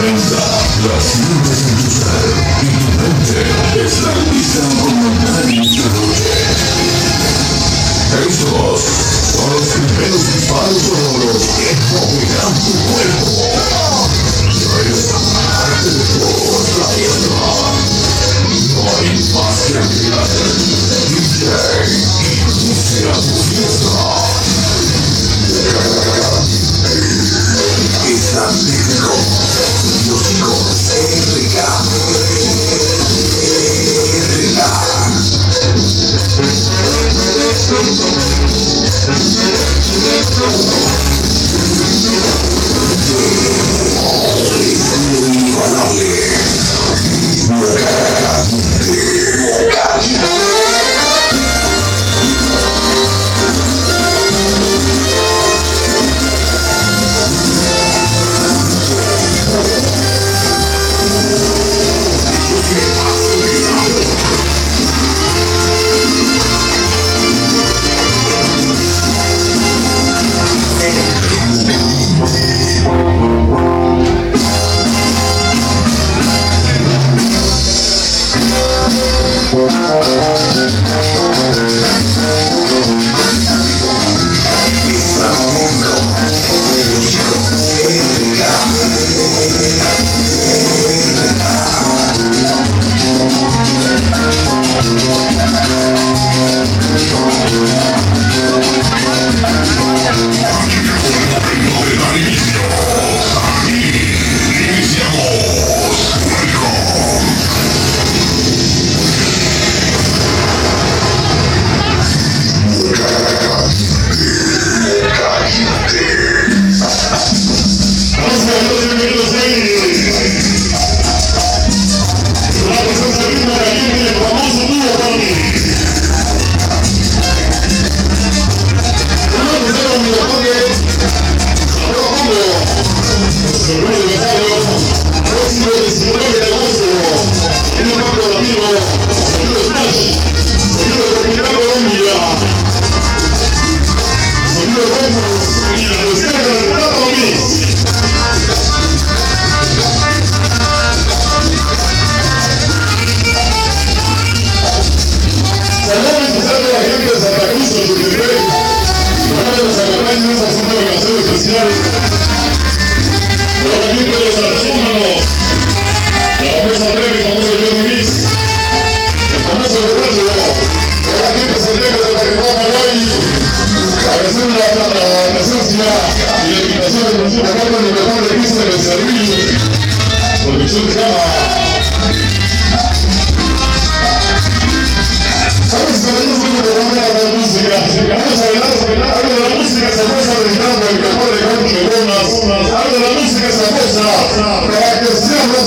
presenta la ciencia industrial y tu mente está lista a comandar esta noche. Estos son los primeros disparos sonoros que moverán tu cuerpo. Eres parte de toda la tierra. No hay más que mirar. DJ, inicia tu fiesta. Está listo. Músicos, Habla de la música sabrosa, para que seamos